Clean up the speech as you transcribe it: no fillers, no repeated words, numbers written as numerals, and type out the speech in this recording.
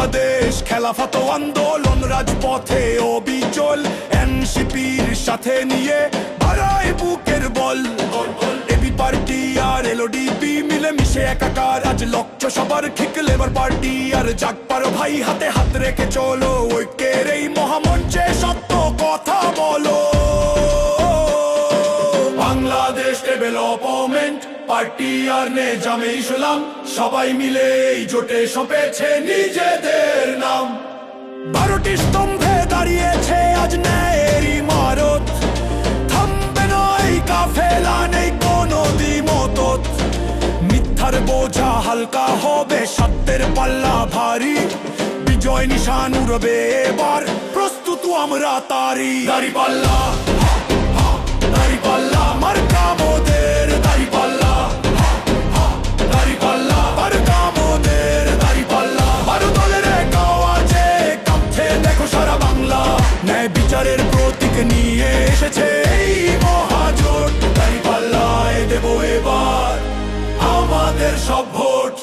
বাংলাদেশ খেলাফত আন্দোলন রাজপথে অবিচল, এনসিপির সাথে নিয়ে বাড়ায় বুকের বল। এবি পার্টি আর এলওডিপি মিলে মিশে একাকার, আজ লক্ষ্য সবার ঠিক লেবার পার্টি আর জাগ পারো ভাই, হাতে হাত রেখে চলো ঐক্যের এই মহামঞ্চে সত্য কথা বলো। বাংলাদেশ ডেভেলপমেন্ট পার্টি আর নেজামে ইসলাম সবাই মিলে এই জোটে সঁপেছে নিজেদের নাম। 12টি স্তম্ভে দাঁড়িয়েছে আজ ন্যায়ের ইমারত, থামবে নয় কাফেলা, নেই কোনো দ্বিমত। মিথ্যার বোঝা হালকা হবে, সত্যের পাল্লা ভারী, বিজয় নিশান উড়বে এবার, প্রস্তুত আমরা তারি। দাঁড়িপাল্লা দাঁড়িপাল্লা মার্কা মোদের, দাঁড়িপাল্লা দাঁড়িপাল্লা মার্কা মোদের, দাঁড়িপাল্লা 12 দলের এক আওয়াজে কাঁপছে দেখো সারা বাংলা, ন্যায় বিচারের প্রতীক নিয়ে এসেছে এই মহাজোট। দাঁড়িপাল্লায় দেবো এবার আমাদের সব ভোট।